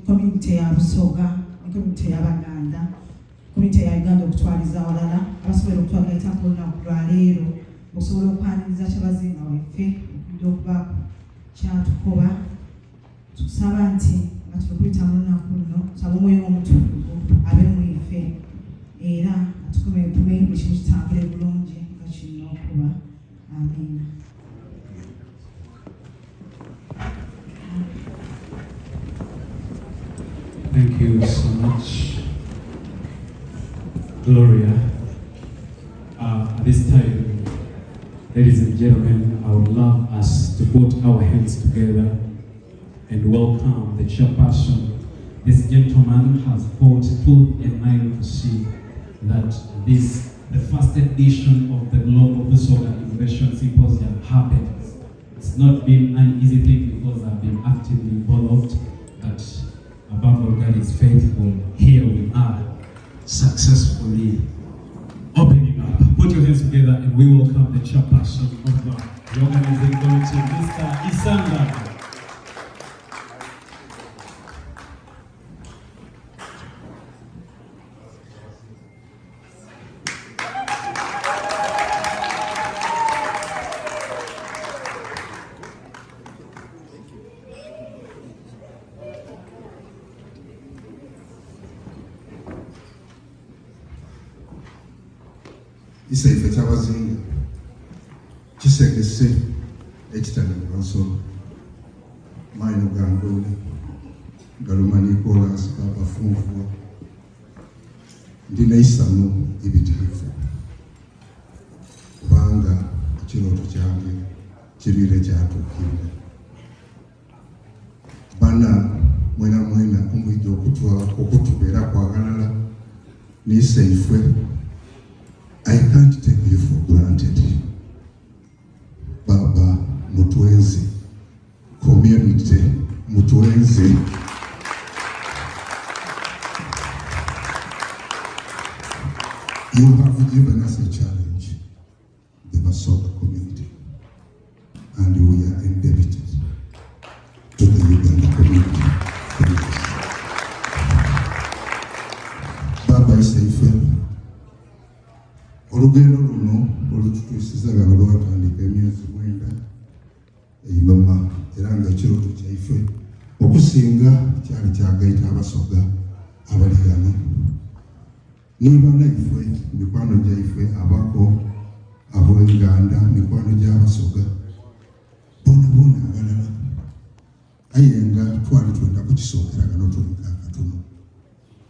Community ya Busoga, community ya Baganda, community ya Uganda okutwaliza awalala abasobola okutwala olunaku lwa leero okusobola okwaniriza kyabazinga waffe okudda okubaako kyatukoba tusaba nti nga tulokuyita mu lunaku luno tusaba omwoyo omutukuvu abe mu iffe era atukume buli kimu kitambule bulungi nga kirina okuba. Amiina. Thank you so much, Gloria. At this time, ladies and gentlemen, I would love us to put our hands together and welcome the chairperson. This gentleman has fought tooth and nail to see that the first edition of the Global Busoga Innovation Symposium happens. It's not been an easy thing because I've been actively involved, but above all, God is faithful. Here we are, successfully opening up. Put your hands together and we welcome the chairperson of the organizing committee, Mr. Isanga. isaife ky'abazinga kisegese ekitali mu maaso maino gange galumaniikoolaasi kabafunvua ndina isano ebitiifu kubanga ekirooto kyange kibiire kyatuukirira. Bana mwena omwijja okutubeera kwagalala n'isaife. I can't take you for granted. Baba mutwenzi, community mutwenzi. You have given us a challenge, the Busoga community, and we are indebted to the Uganda community for this. Baba isaife olugendo luno olututuusiza gano lwatandika emyezi 9 einoma era nga ekirooto kyaife okusinga kyali kyagaita abasoga abali gano niba naife mikwano gyaife abako ab'Uganda mikwano gy'abasoga bona abalala aye nga twali twenda kukisookera gano tulika akatono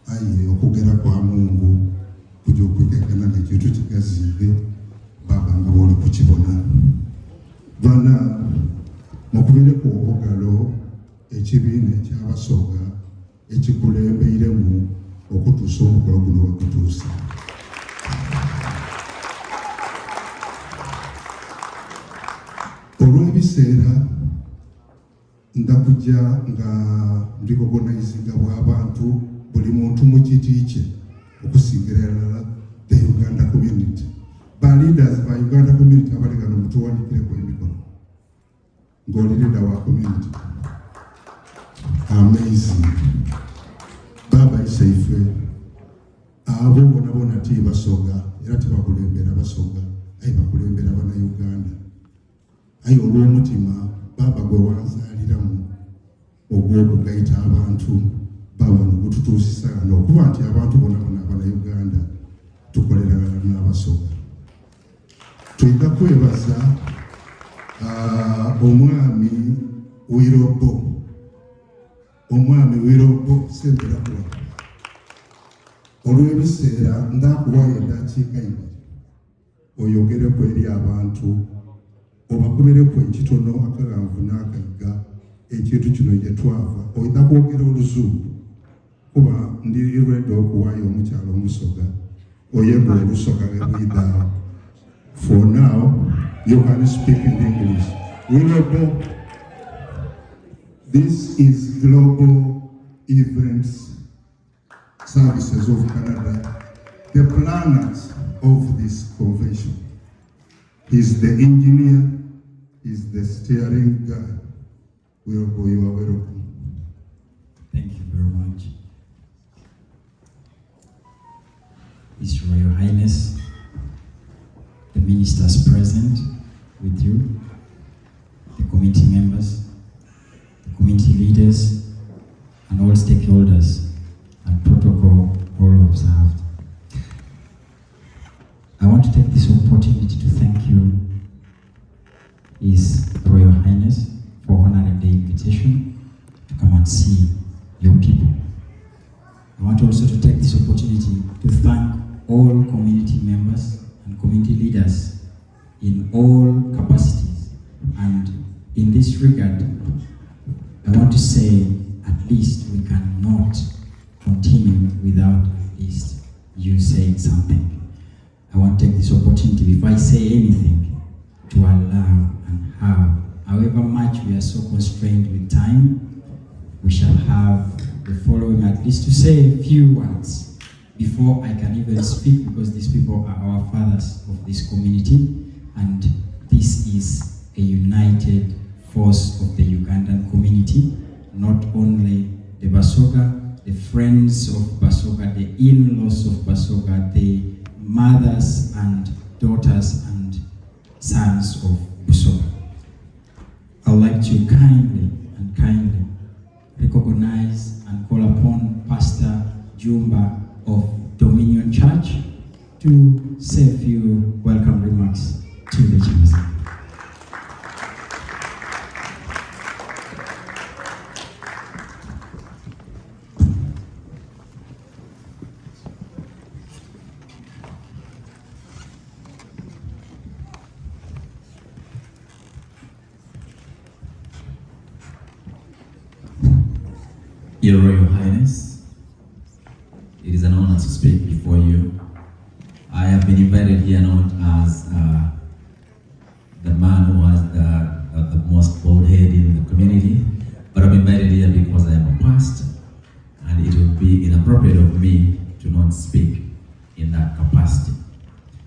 aye okugera kwa Mungu kujja okwekekana ng'ekintu kigaziibe baba nga bw'oli kukibona. Bana mukubireku obugalo ekibiina eky'abasoga ekikulembeiremu okutuusa omukolo guno wegutuuse. Olw'ebiseera ndakujja nga ndikogonayizinga bw'abantu buli muntu mu kiti kye okusingira ddala the Uganda community. Ba leaders ba Uganda community abali gano mutuwanikireko emikono ng'oli leader wa community. Amazing. Baba isaife abo bona tibasoga era tibakulembera basoga aye bakulembera bana Uganda. Aye olw'omutima baba gwe wanzaaliramu ogw'okugaita abantu baba nokututuusisa n'okuba nti abantu bonna abana Uganda tukolera n'abasoga. Tuyinza kwebaza omwami Wirobo Sembera kuwa olw'ebiseera ndakuwayo eddakiika 2 oyogereku eri abantu obakubireku ekitono akaganvu n'akagga ekintu kino gye twava oyinza kwogera Oluzungu kuba ndi ready okuwaayo omukyalo omusoga oyega Olusoga bwidaawo. For now you can speak in English. Wirobo, this is Global Events Services of Canada, the planners of this convention. He's the engineer, he's the steering guy. Wirobo, you are welcome. Thank you very much. His Royal Highness, the ministers present with you, the committee members, the community leaders, and all stakeholders, and protocol all observed. I want to take this opportunity to thank you, His Royal Highness, for honoring the invitation to come and see your people. I want also to take this opportunity to thank all community members and community leaders in all capacities. And in this regard, I want to say at least we cannot continue without at least you saying something. I want to take this opportunity, if I say anything, to allow and have, however much we are so constrained with time, we shall have the following, at least to say a few words before I can even speak, because these people are our fathers of this community, and this is a united force of the Ugandan community, not only the Busoga, the friends of Busoga, the in-laws of Busoga, the mothers and daughters and sons of Busoga. I would like to kindly recognize and call upon Pastor Jumba of Dominion Church to say a few Your Royal Highness, it is an honor to speak before you. I have been invited here not as the man who has the most bald head in the community, but I'm invited here because I am a pastor, and it would be inappropriate of me to not speak in that capacity.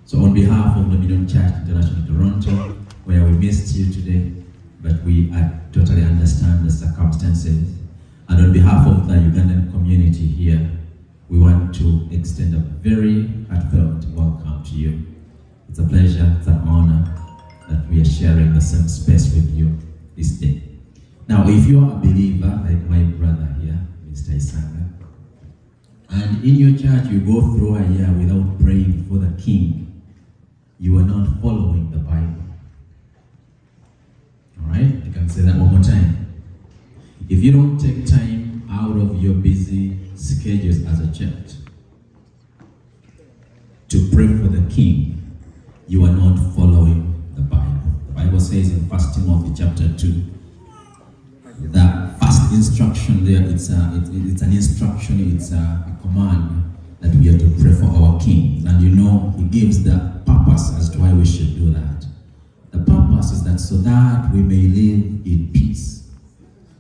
So on behalf of Dominion Church International Toronto, where we missed you today, but we totally understand the circumstances, and on behalf of the Ugandan community here, we want to extend a very heartfelt welcome to you. It's a pleasure, it's an honor that we are sharing the same space with you this day. Now, if you are a believer, like my brother here, Mr. Isanga, and in your church you go through a year without praying for the King, you are not following the Bible. All right? You can say that one more time. If you don't take time out of your busy schedules as a church to pray for the King, you are not following the Bible. The Bible says in 1 Timothy chapter 2, the first instruction there, it's an instruction, it's a command that we are to pray for our King. And you know, he gives the purpose as to why we should do that. The purpose is that so that we may live in peace.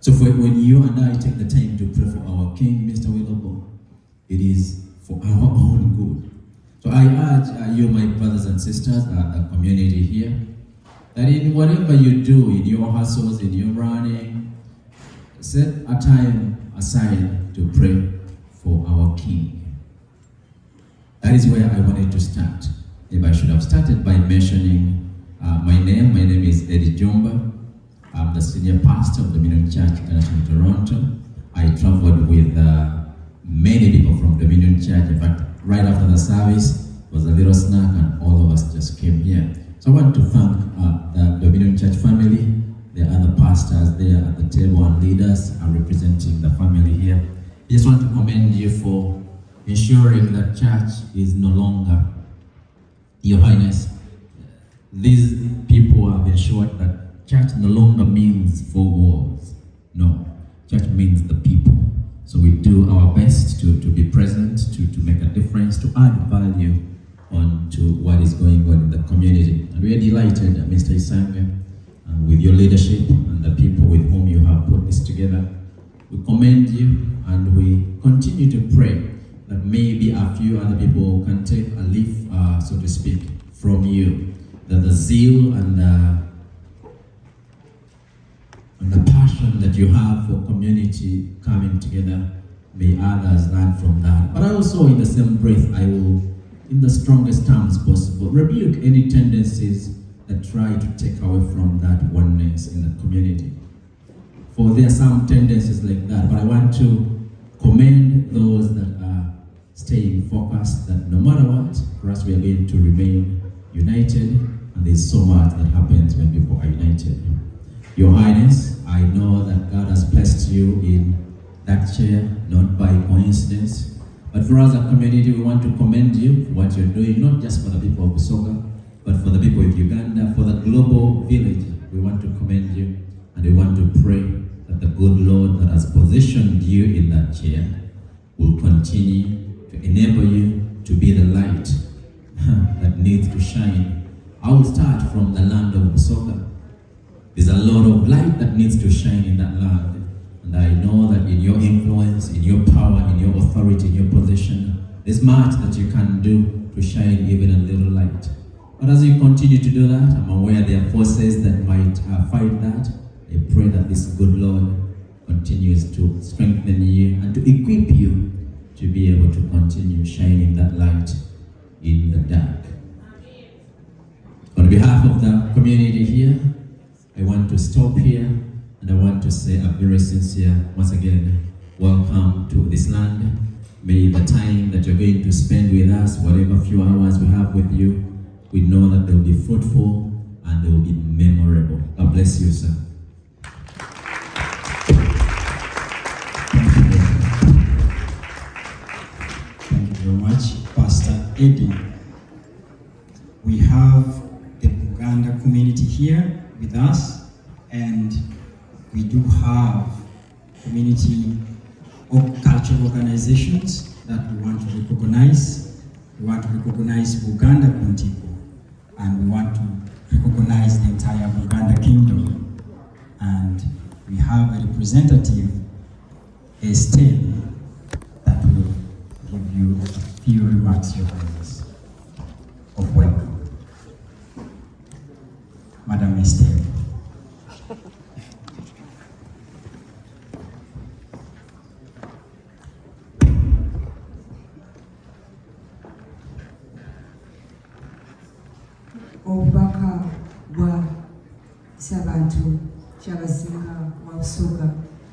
So when you and I take the time to pray for our King, Mr. Willobo, it is for our own good. So I urge you, my brothers and sisters, the community here, that in whatever you do, in your hustles, in your running, set a time aside to pray for our King. That is where I wanted to start. Maybe I should have started by mentioning my name. My name is Eddie Jumba. I'm the senior pastor of the Dominion Church International Toronto. I traveled with many people from Dominion Church. In fact, right after the service was a little snack and all of us just came here. So I want to thank the Dominion Church family. There are other pastors there at the table and leaders are representing the family here. I just want to commend you for ensuring that church is no longer, Your Highness, these people have ensured that church no longer means 4 walls. No, church means the people. So we do our best to be present, to make a difference, to add value onto what is going on in the community. And we are delighted, Mr. Isanga, with your leadership and the people with whom you have put this together. We commend you and we continue to pray that maybe a few other people can take a leaf, so to speak, from you. That the zeal and the passion that you have for community coming together, may others learn from that. But also in the same breath, I will, in the strongest terms possible, rebuke any tendencies that try to take away from that oneness in the community. For there are some tendencies like that, but I want to commend those that are staying focused, that no matter what, for us we are going to remain united, and there's so much that happens when people are united. Your Highness, I know that God has placed you in that chair, not by coincidence, but for us as a community, we want to commend you for what you're doing, not just for the people of Busoga, but for the people of Uganda, for the global village. We want to commend you, and we want to pray that the good Lord that has positioned you in that chair will continue to enable you to be the light that needs to shine. I will start from the land of Busoga. There's a lot of light that needs to shine in that land. And I know that in your influence, in your power, in your authority, in your position, there's much that you can do to shine even a little light. But as you continue to do that, I'm aware there are forces that might fight that. I pray that this good Lord continues to strengthen you and to equip you to be able to continue shining that light in the dark. On behalf of the community here, I want to stop here and I want to say a very sincere, once again, welcome to this land. May the time that you're going to spend with us, whatever few hours we have with you, we know that they will be fruitful and they will be memorable. God bless you, sir. Thank you very much, Pastor Eddie. We have the Uganda community here with us, and we do have community cultural organizations that we want to recognize. We want to recognize Buganda Kuntiku, and we want to recognize the entire Buganda Kingdom. And we have a representative, Estelle, that will give you a few remarks, Your Highness, of welcome. Madam Estelle. Obubaka bwa Ssabantu Kyabazinga wa Busoga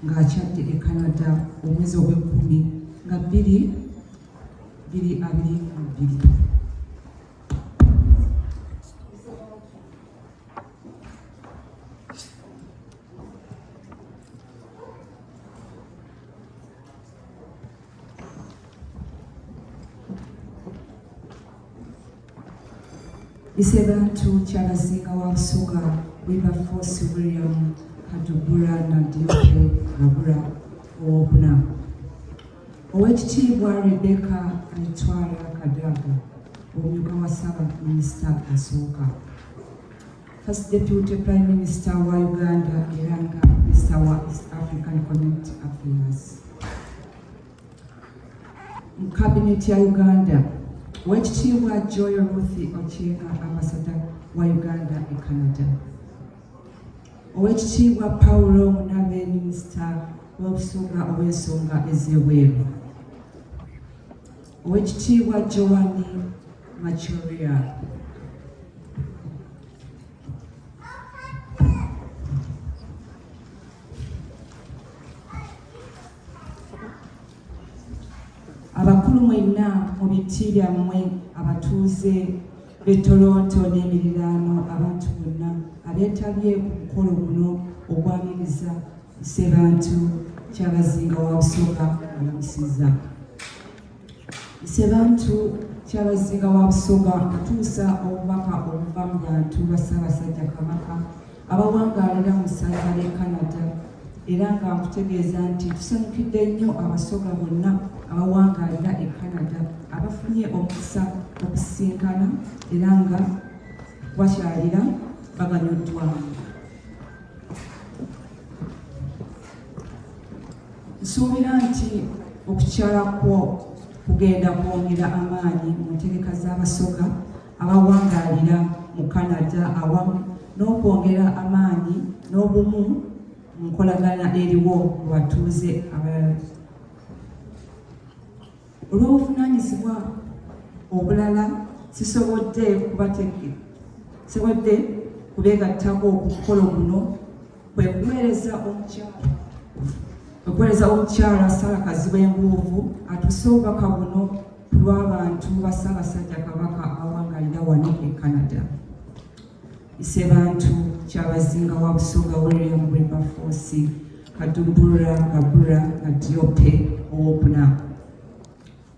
ng'akyadde e Canada omwezi ogw'ekkumi nga 2022. Ssabantu Kyabazinga wa Busoga Wilberforce William Katubura na Diope Gabura Owokuna. Oweekitiibwa Rebecca Nitwala Kadaga omumyuka wa Ssaabaminisita asooka. First Deputy Prime Minister wa Uganda era nga Minister wa East African Community Affairs. Mu Cabinet ya Uganda, Oweekitiibwa Joy Ruthi Ochenga Ambassador wa Uganda e Canada. Oweekitiibwa Paulo Munabe Minister wa Busoga ow'ensonga ez'ebweru. Oweekitiibwa Joani Machoria. Abakulu mwenna mu biti byammwe, abatuuze b'e Toronto n'emiriraano, abantu bonna abeetabye ku mukolo guno ogwaniriza Ssabantu Kyabazinga wa Busoga alamusizza. Ssabantu Kyabazinga wa Busoga atuusa obubaka obuva mu bantu ba Ssaabasajja Kabaka abawangaalira mu ssaza l'e Canada, era nga nkutegeeza nti tusanyukidde nnyo Abasoga bonna abawangaalira e Canada abafunye omukisa okusinkana era nga wakyalira baganyuddwa. Nsuubira nti okukyala kwo kugenda kwongera amaanyi mu ntegeka z'Abasoga abawangaalira mu Canada awamu n'okwongera amaanyi n'obumu mu nkolagana eriwo mu batuuze abalala. Olw'obuvunaanyizibwa obulala sisobodde kubeegattako ku mukolo guno kwe kuweereza omukyala Sarakazi w'Enguuvu atuuse obubaka buno ku lw'abantu ba Ssaabasajja Kabaka abawangaalira wano e Canada. Ssabantu Kyabazinga wa Busoga William Wilberforce Katubura Gabura na Diope Owokuna.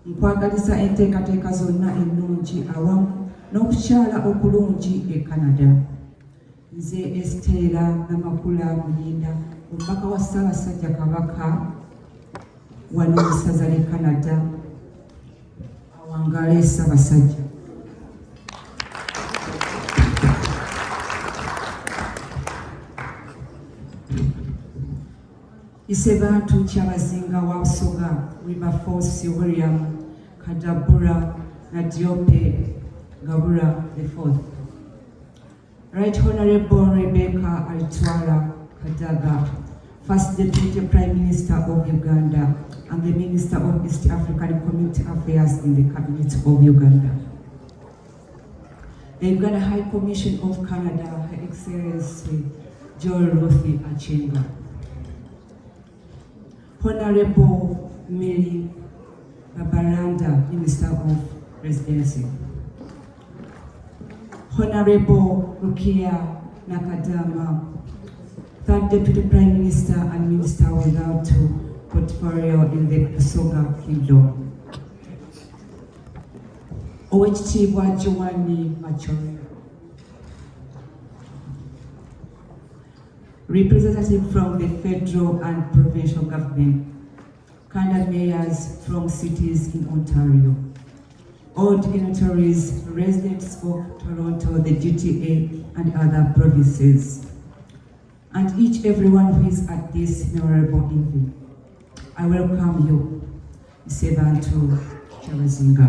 Nkwagaliza enteekateeka zonna ennungi awamu n'okukyala okulungi e Canada. Nze Estera Namakula Muyinda, omubaka wa Ssaabasajja Kabaka wano mu ssaza l'e Canada, awangaale Ssaabasajja. Ssabantu Kyabazinga wa Busoga Wilberforce William Kadabura na Diope Gabura IV. Right Honorable Rebecca Nitwala Kadaga, First Deputy Prime Minister of Uganda and the Minister of East African Community Affairs in the Cabinet of Uganda. The Uganda High Commission of Canada, Her Excellency Joy Ruthi Ochenga. Honorable Mary Babaranda, Minister of Presidency. Honorable Rukia Nakadama, Third Deputy Prime Minister and Minister without portfolio in the Busoga Kingdom. Oweekitiibwa Joani Machoria. Representative from the federal and provincial government. Canada mayors from cities in Ontario, all dignitaries, residents of Toronto, the GTA, and other provinces, and everyone who is at this memorable event. I welcome you, Sebantu Chabazinga.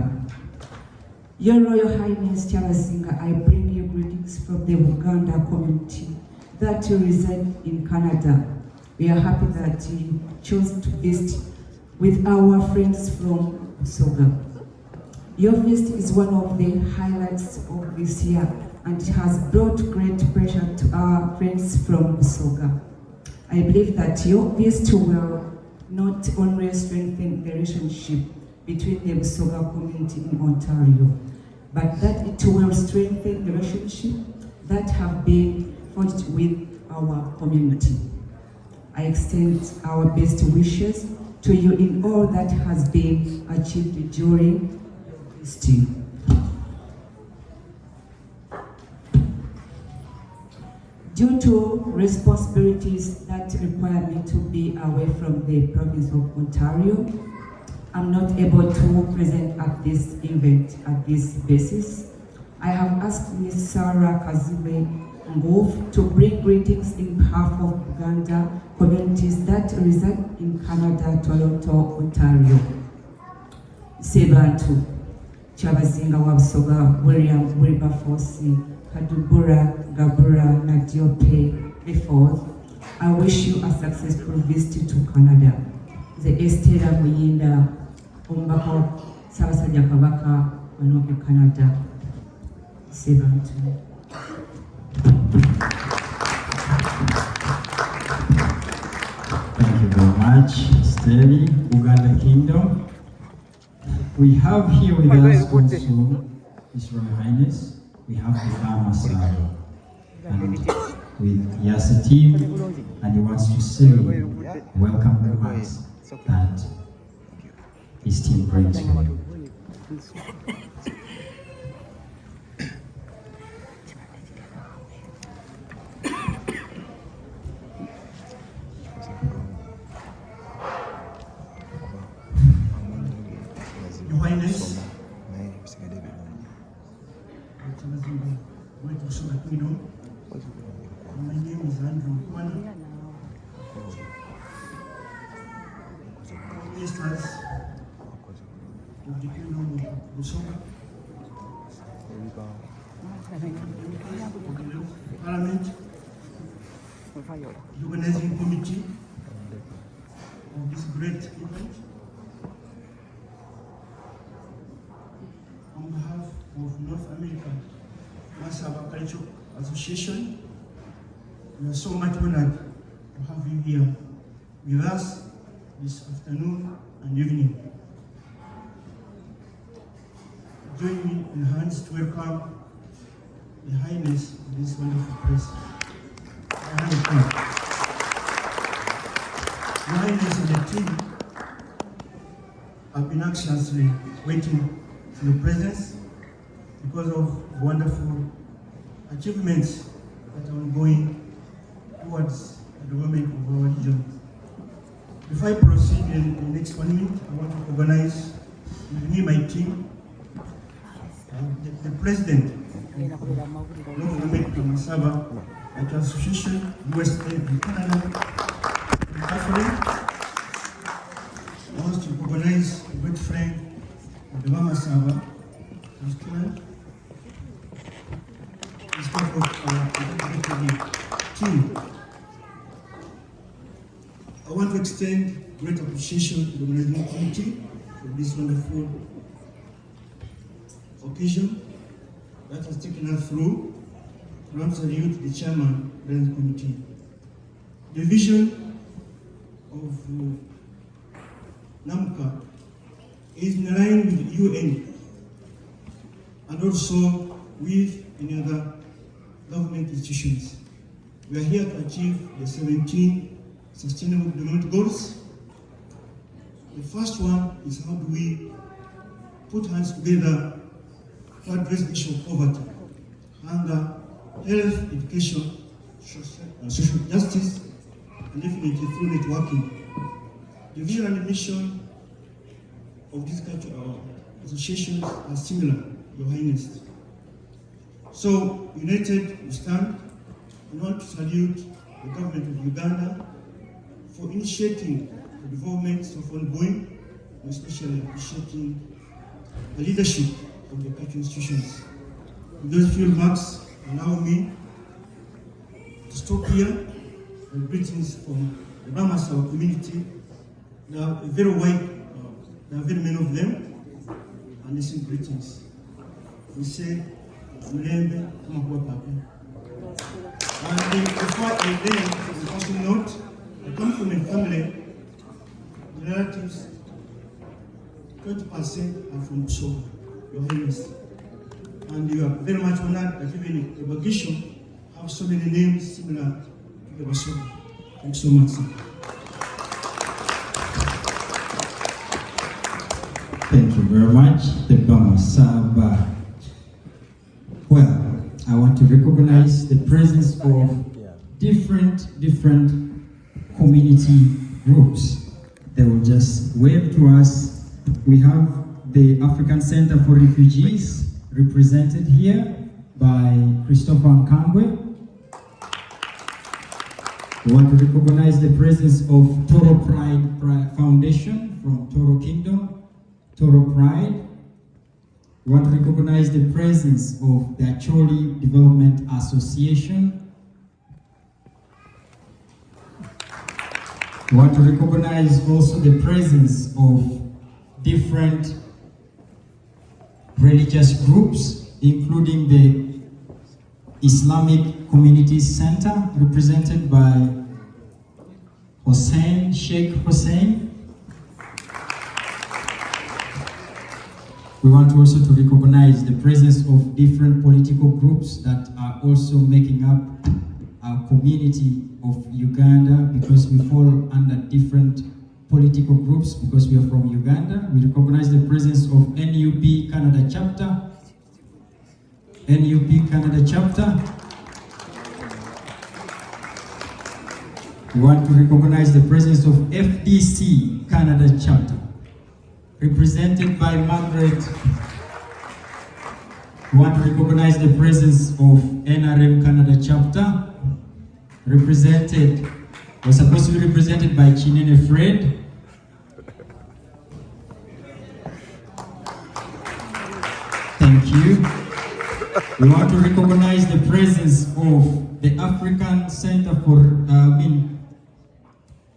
Your Royal Highness Chabazinga, I bring you greetings from the Buganda community that reside in Canada. We are happy that you chose to visit with our friends from Busoga. Your visit is one of the highlights of this year, and it has brought great pleasure to our friends from Busoga. I believe that your visit will not only strengthen the relationship between the Busoga community in Ontario, but that it will strengthen the relationship that have been forged with our community. I extend our best wishes to you in all that has been achieved during this team. Due to responsibilities that require me to be away from the province of Ontario, I'm not able to present at this event at this basis. I have asked Ms. Sarah Kaziwe Ngov to bring greetings in behalf of Uganda communities that reside in Canada, Toronto, Ontario. Sebantu, Chabazinga Wabsoga, William Wilberforce, Kadubura, Gabura, Nadiope, before. I wish you a successful visit to Canada. The Estela Muyinda, Umbako, Sabasajja Kabaka, Manoke, Canada. Sebantu. Thank you very much, Steli, Uganda Kingdom. We have here with us also His Royal Highness. We have the Lama Saro, and with Yasa team, and he wants to say welcome remarks that his team brings for you. Your Highness, my name is Andrew Kwana. Ministers of the Kingdom of Busoga, Parliament, the organizing committee of this great event. On behalf of North America Masaba Cultural Association, we are so much honored to have you here with us this afternoon and evening. Join me in hands to welcome the Highness of this wonderful place. Your Highness and the team have been anxiously waiting for your presence because of wonderful achievements that are ongoing towards the development of our region. Before I proceed in the next 1 minute, I want to organize with me my team, the President of North America Masaba Association, USA and Canada, I want to organize a good friend of the Mama Saba, Christian, as part of our team. I want to extend great appreciation to the organizing committee for this wonderful occasion that has taken us through. I want to salute the chairman of the organizing committee. The vision of NAMCA is in line with the UN and also with any other government institutions. We are here to achieve the 17 Sustainable Development Goals. The first one is how do we put hands together to address the issue of poverty, hunger, health, education, social justice, and definitely through networking. The vision and the mission of these cultural associations are similar, Your Highness. So, united we stand. I want to salute the government of Uganda for initiating the developments of ongoing, and especially appreciating the leadership of the cultural institutions. With those few remarks, allow me to stop here. And greetings from the Bamas, our community. There are very wide, there are very many of them, and they sing greetings. We say, Mulembe, Kamakuwa Papa. And before I end, on a personal note, I come from a family, the relatives, 20% are from Busoga, Your Highness. And you are very much honored that even the Bagisho have so many names similar to the Busoga. Thanks so much, sir. Thank you very much, the Bamasaba. Well, I want to recognize the presence of different community groups. They will just wave to us. We have the African Center for Refugees represented here by Christopher Nkambwe. We want to recognize the presence of Toro Pride Foundation from Toro Kingdom, Toro Pride. We want to recognize the presence of the Acholi Development Association. We want to recognize also the presence of different religious groups, including the Islamic Communities Center, represented by Sheikh Hussein. We want also to recognize the presence of different political groups that are also making up our community of Uganda, because we fall under different political groups because we are from Uganda. We recognize the presence of NUP Canada chapter. NUP Canada chapter. We want to recognize the presence of FDC Canada chapter, represented by Margaret. We want to recognize the presence of NRM Canada chapter, was supposed to be represented by Chinene Fred. Thank you. We want to recognize the presence of the African Center for,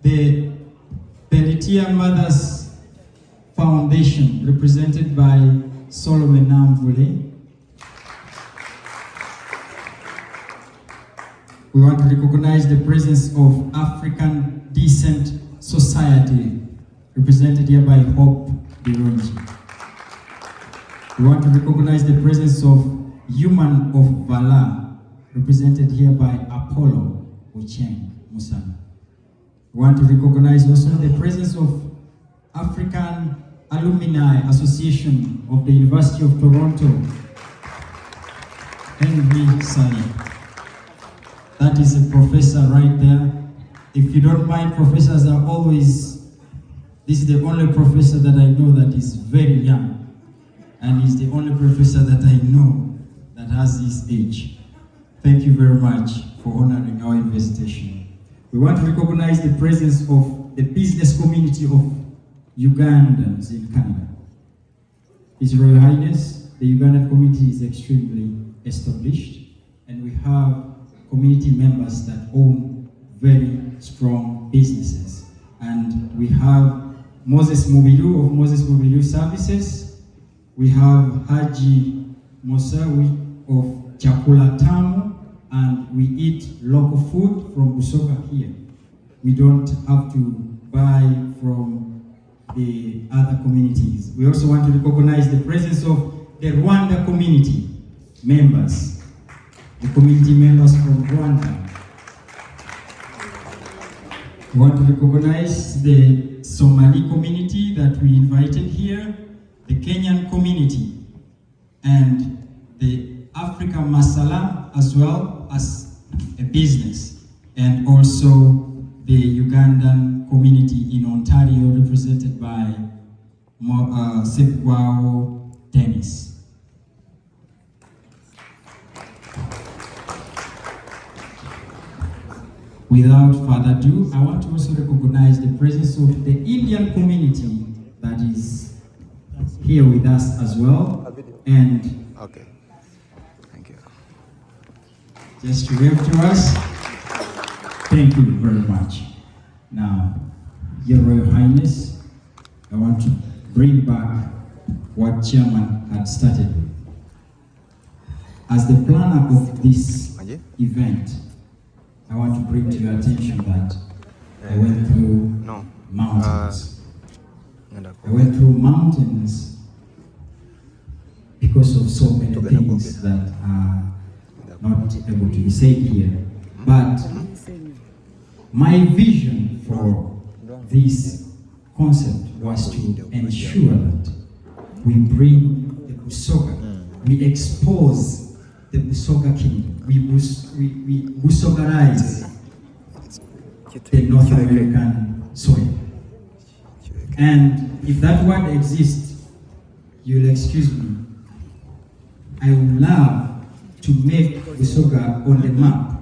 the Benetian Mothers Foundation, represented by Solomon Namvule. We want to recognize the presence of African Decent Society, represented here by Hope Birungi. We want to recognize the presence of Human of Valor, represented here by Apollo Ocheng Musana. We want to recognize also the presence of African Alumni Association of the University of Toronto, Henry Sally. That is a professor right there. If you don't mind, professors are always, this is the only professor that I know that is very young, and he's the only professor that I know that has this age. Thank you very much for honoring our invitation. We want to recognize the presence of the business community of Ugandans in Canada. His Royal Highness, the Ugandan community is extremely established, and we have community members that own very strong businesses. And we have Moses Mubiru of Moses Mubiru Services. We have Haji Musa of Chakula Tamu, and we eat local food from Busoga here. We don't have to buy from the other communities. We also want to recognize the presence of the Rwanda community members, the community members from Rwanda. We want to recognize the Somali community that we invited here, the Kenyan community, and the Africa Masala, as well as a business, and also the Ugandan community in Ontario, represented by Sepwao Dennis. Without further ado, I want to also recognize the presence of the Indian community that is here with us as well. And Okay. Thank you. just to wave to us, thank you very much. Now, Your Royal Highness, I want to bring back what Chairman had started with. As the planner of this event, I want to bring to your attention that I went through mountains. I went through mountains because of so many things that are not able to be said here. But my vision for this concept was to ensure that we bring the Busoga, we expose the Busoga kingdom, we Busogarize the North American soil. And if that word exists, you'll excuse me, I would love to make Busoga on the map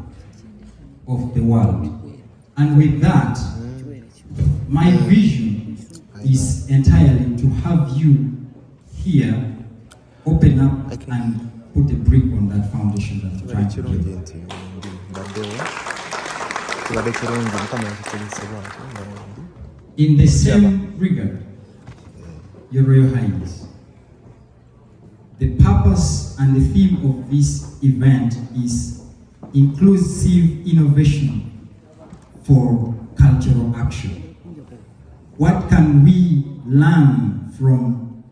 of the world. And with that, my vision is entirely to have you here open up and put a brick on that foundation that you're trying to build. In the same regard, Your Royal Highness, the purpose and the theme of this event is inclusive innovation for cultural action. What can we learn from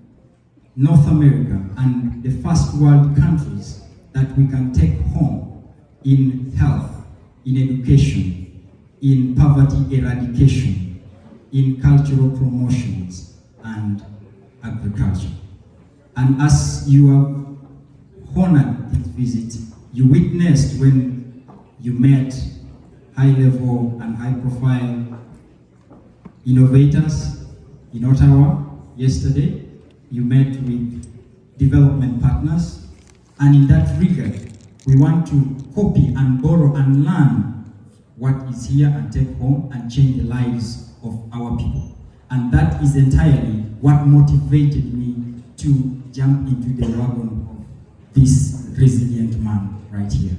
North America and the first world countries that we can take home in health, in education, in poverty eradication, in cultural promotions and agriculture? And as you have honored this visit, you witnessed when you met high-level and high-profile innovators in Ottawa yesterday. You met with development partners, and in that regard, we want to copy and borrow and learn what is here and take home and change the lives of our people. And that is entirely what motivated me to jump into the wagon of this resilient man right here.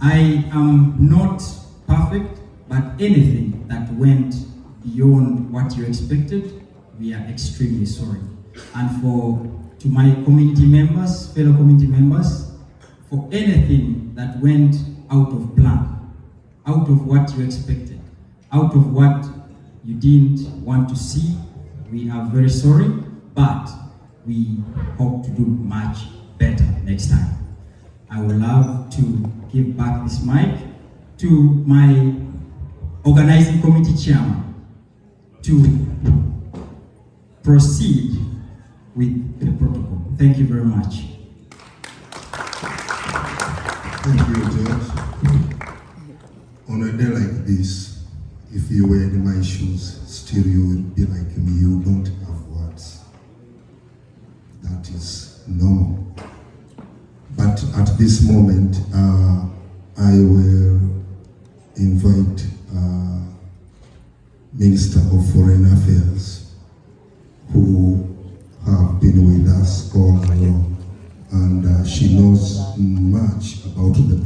I am not perfect, but anything that went beyond what you expected, we are extremely sorry. And to my community members, fellow community members, for anything that went out of plan, out of what you expected, out of what you didn't want to see, we are very sorry, but we hope to do much better next time. I would love to give back this mic to my organizing committee chairman to proceed with the protocol. Thank you very much. Thank you, George. On a day like this, if you were in my shoes, still you would be like me, you don't have words. That is normal. But at this moment, I will invite Minister of Foreign Affairs, who have been with us all along, and she knows much about the